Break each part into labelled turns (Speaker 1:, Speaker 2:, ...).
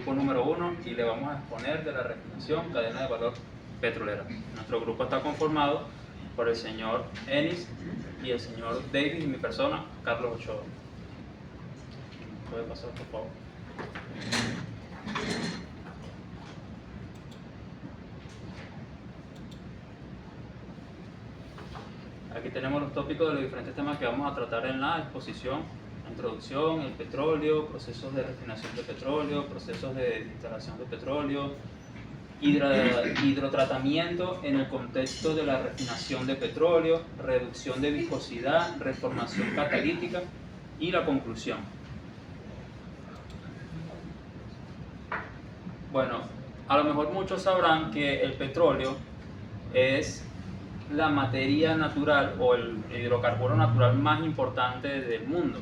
Speaker 1: grupo número 1 y le vamos a exponer de la refinación cadena de valor petrolera. Nuestro grupo está conformado por el señor Enis y el señor David y mi persona, Carlos Ochoa. ¿Puede pasar, por favor? Aquí tenemos los tópicos de los diferentes temas que vamos a tratar en la exposición: introducción, el petróleo, procesos de refinación de petróleo, procesos de instalación de petróleo, hidrotratamiento en el contexto de la refinación de petróleo, reducción de viscosidad, reformación catalítica y la conclusión. Bueno, a lo mejor muchos sabrán que el petróleo es la materia natural o el hidrocarburo natural más importante del mundo.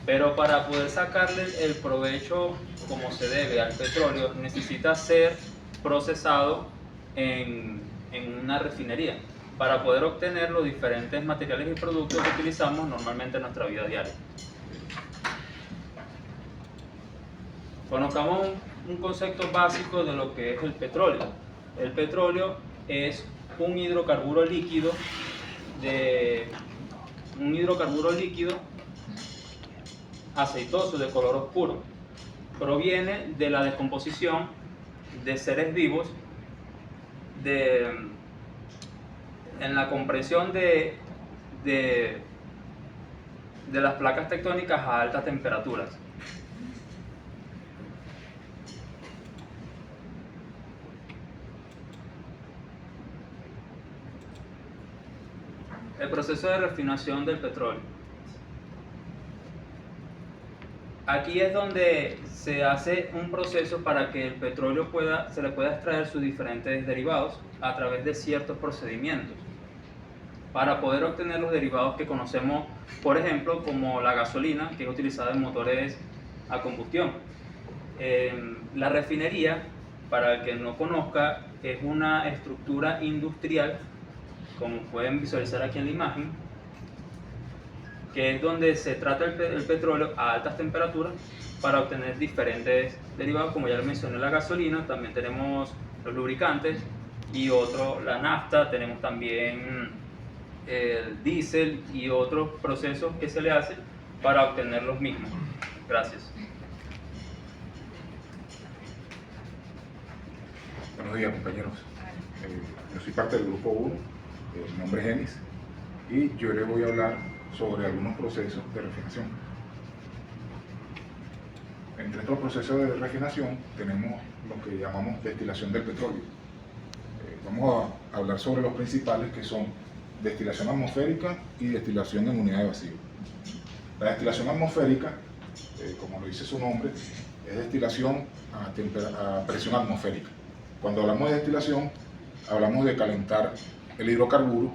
Speaker 1: Pero para poder sacarle el provecho como se debe al petróleo, necesita ser procesado en una refinería para poder obtener los diferentes materiales y productos que utilizamos normalmente en nuestra vida diaria. Conozcamos un concepto básico de lo que es el petróleo. El petróleo es un hidrocarburo líquido aceitoso de color oscuro. Proviene de la descomposición de seres vivos en la compresión de las placas tectónicas a altas temperaturas. El proceso de refinación del petróleo. Aquí es donde se hace un proceso para que el petróleo se le pueda extraer sus diferentes derivados a través de ciertos procedimientos para poder obtener los derivados que conocemos, por ejemplo, como la gasolina, que es utilizada en motores a combustión. La refinería, para el que no conozca, es una estructura industrial, como pueden visualizar aquí en la imagen, que es donde se trata el petróleo a altas temperaturas para obtener diferentes derivados, como ya les mencioné, la gasolina, también tenemos los lubricantes y la nafta, tenemos también el diésel y otros procesos que se le hacen para obtener los mismos. Gracias.
Speaker 2: Buenos días, compañeros. Yo soy parte del grupo 1, mi nombre es Enis, y yo les voy a hablar sobre algunos procesos de refinación. Entre estos procesos de refinación tenemos lo que llamamos destilación del petróleo. Vamos a hablar sobre los principales, que son destilación atmosférica y destilación en unidad de vacío. La destilación atmosférica, como lo dice su nombre, es destilación a presión atmosférica. Cuando hablamos de destilación, hablamos de calentar el hidrocarburo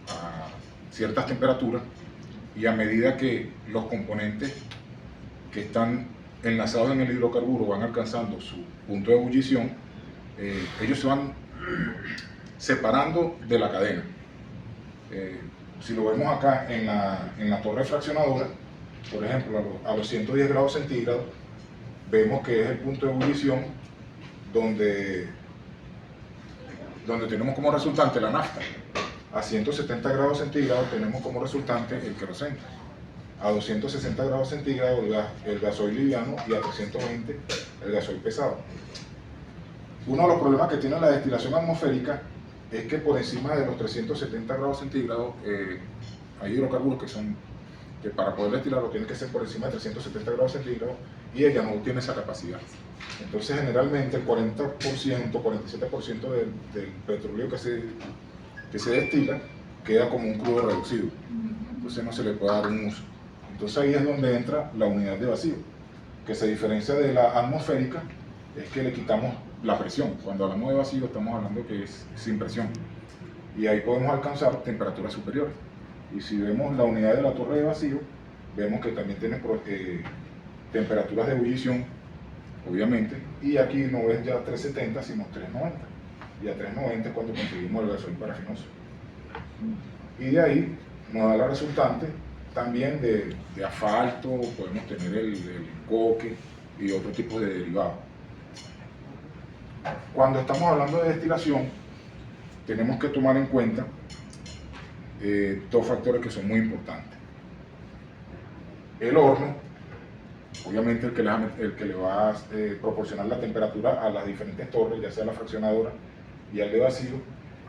Speaker 2: a ciertas temperaturas, y a medida que los componentes que están enlazados en el hidrocarburo van alcanzando su punto de ebullición, ellos se van separando de la cadena. Si lo vemos acá en la torre fraccionadora, por ejemplo, a los 110 grados centígrados, vemos que es el punto de ebullición donde tenemos como resultante la nafta. A 170 grados centígrados tenemos como resultante el queroseno. A 260 grados centígrados el gasoil liviano, y a 320 el gasoil pesado. Uno de los problemas que tiene la destilación atmosférica es que por encima de los 370 grados centígrados hay hidrocarburos que para poder destilarlo tienen que ser por encima de 370 grados centígrados, y ella no tiene esa capacidad. Entonces generalmente el 40%, 47% del petróleo que se destila queda como un crudo reducido, entonces no se le puede dar un uso. Entonces ahí es donde entra la unidad de vacío, que se diferencia de la atmosférica, es que le quitamos la presión. Cuando hablamos de vacío estamos hablando que es sin presión, y ahí podemos alcanzar temperaturas superiores. Y si vemos la unidad de la torre de vacío, vemos que también tiene temperaturas de ebullición, obviamente, y aquí no es ya 370 sino 390, y a 390 es cuando conseguimos el gasoil parafinoso, y de ahí nos da la resultante también de asfalto. Podemos tener el coque y otro tipo de derivados. Cuando estamos hablando de destilación, tenemos que tomar en cuenta dos factores que son muy importantes. El horno, obviamente el que le va a proporcionar la temperatura a las diferentes torres, ya sea la fraccionadora y al de vacío.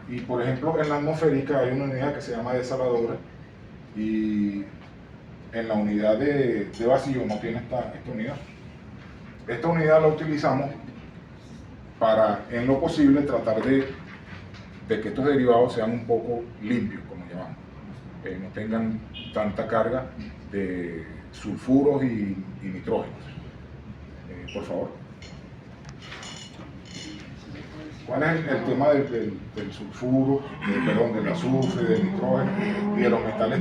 Speaker 2: Y por ejemplo, en la atmosférica hay una unidad que se llama desaladora, y en la unidad de vacío no tiene esta unidad. Esta unidad la utilizamos para, en lo posible, tratar de que estos derivados sean un poco limpios, como llamamos, no tengan tanta carga de sulfuros y nitrógenos. Por favor. ¿Cuál es el tema del sulfuro, del azufre, del nitrógeno y de los metales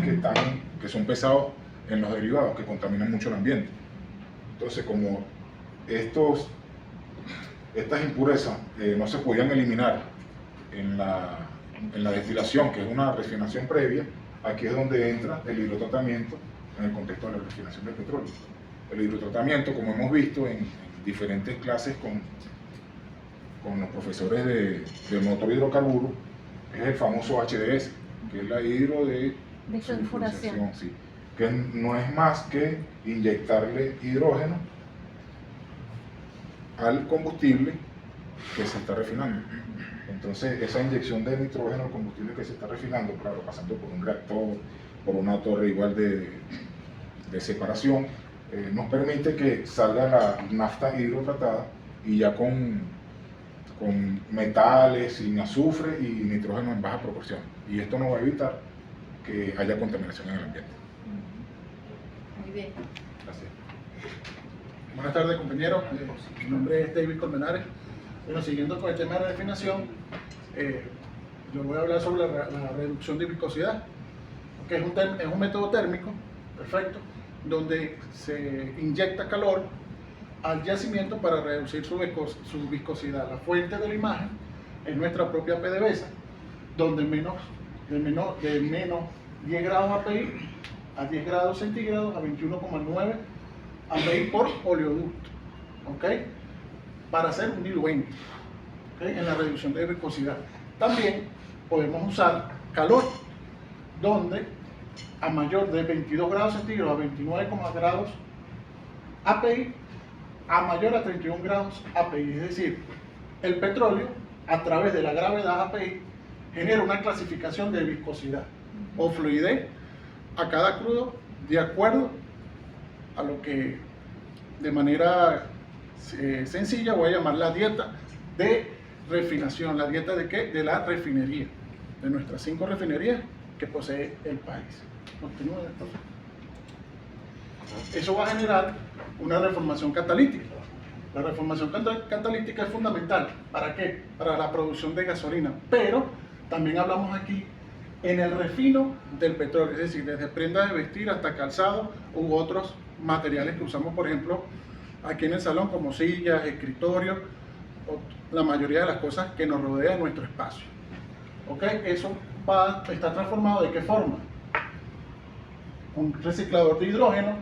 Speaker 2: que son pesados en los derivados, que contaminan mucho el ambiente? Entonces, como estas impurezas no se podían eliminar en la destilación, que es una refinación previa, aquí es donde entra el hidrotratamiento en el contexto de la refinación del petróleo. El hidrotratamiento, como hemos visto en diferentes clases con los profesores de motor hidrocarburo, es el famoso HDS, que es la hidrodesulfurización, sí, que no es más que inyectarle hidrógeno al combustible que se está refinando. Entonces, esa inyección de nitrógeno al combustible que se está refinando, claro, pasando por un reactor, por una torre igual de separación, nos permite que salga la nafta hidrotratada y ya con metales, sin azufre y nitrógeno en baja proporción. Y esto nos va a evitar que haya contaminación en el ambiente.
Speaker 3: Muy bien.
Speaker 2: Gracias.
Speaker 4: Buenas tardes, compañeros. Mi nombre es David Colmenares. Bueno, siguiendo con el tema de la refinación, yo voy a hablar sobre la reducción de viscosidad, que es un método térmico, perfecto, donde se inyecta calor al yacimiento para reducir su viscosidad. La fuente de la imagen es nuestra propia PDVSA, donde de menos 10 grados API a 10 grados centígrados a 21,9 API por oleoducto, ¿ok? Para hacer un diluente, ¿okay? En la reducción de viscosidad. También podemos usar calor, donde a mayor de 22 grados centígrados a 29 grados API, a mayor a 31 grados API, es decir, el petróleo a través de la gravedad API genera una clasificación de viscosidad o fluidez a cada crudo de acuerdo a lo que de manera sencilla voy a llamar la dieta de refinación. ¿La dieta de qué? De la refinería, de nuestras 5 refinerías que posee el país. Continúa, entonces. Eso va a generar una reformación catalítica. La reformación catalítica es fundamental. ¿Para qué? Para la producción de gasolina. Pero también hablamos aquí en el refino del petróleo, es decir, desde prendas de vestir hasta calzado u otros materiales que usamos, por ejemplo, aquí en el salón, como sillas, escritorios, la mayoría de las cosas que nos rodean nuestro espacio. ¿Ok? Eso está transformado ¿de qué forma? Un reciclador de hidrógeno,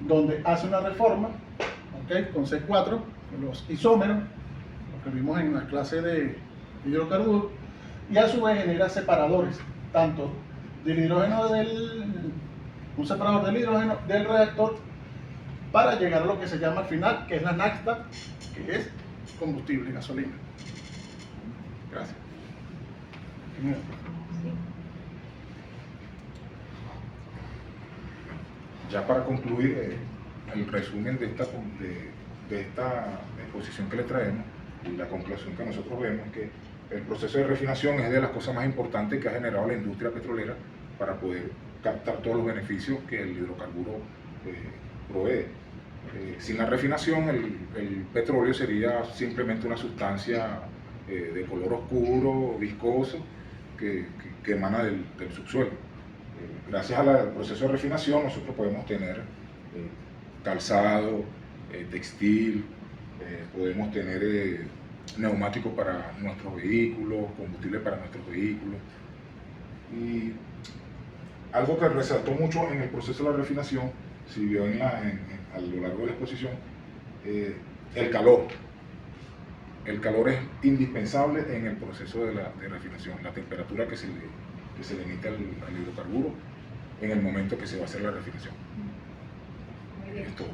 Speaker 4: donde hace una reforma, ¿ok? Con C4, los isómeros, lo que vimos en la clase de hidrocarburos, y a su vez genera separadores, tanto del hidrógeno un separador del hidrógeno del reactor, para llegar a lo que se llama al final, que es la nafta, que es combustible, gasolina. Gracias.
Speaker 2: Ya para concluir el resumen de esta exposición que le traemos, y la conclusión que nosotros vemos es que el proceso de refinación es de las cosas más importantes que ha generado la industria petrolera para poder captar todos los beneficios que el hidrocarburo provee. Sin la refinación, el petróleo sería simplemente una sustancia de color oscuro, viscoso, que emana del subsuelo. Gracias al proceso de refinación nosotros podemos tener calzado, textil, podemos tener neumáticos para nuestros vehículos, combustible para nuestros vehículos. Y algo que resaltó mucho en el proceso de la refinación, si vio a lo largo de la exposición, el calor. El calor es indispensable en el proceso de refinación, la temperatura que se le emite al hidrocarburo en el momento que se va a hacer la refinación.
Speaker 3: Muy bien.
Speaker 2: Es todo.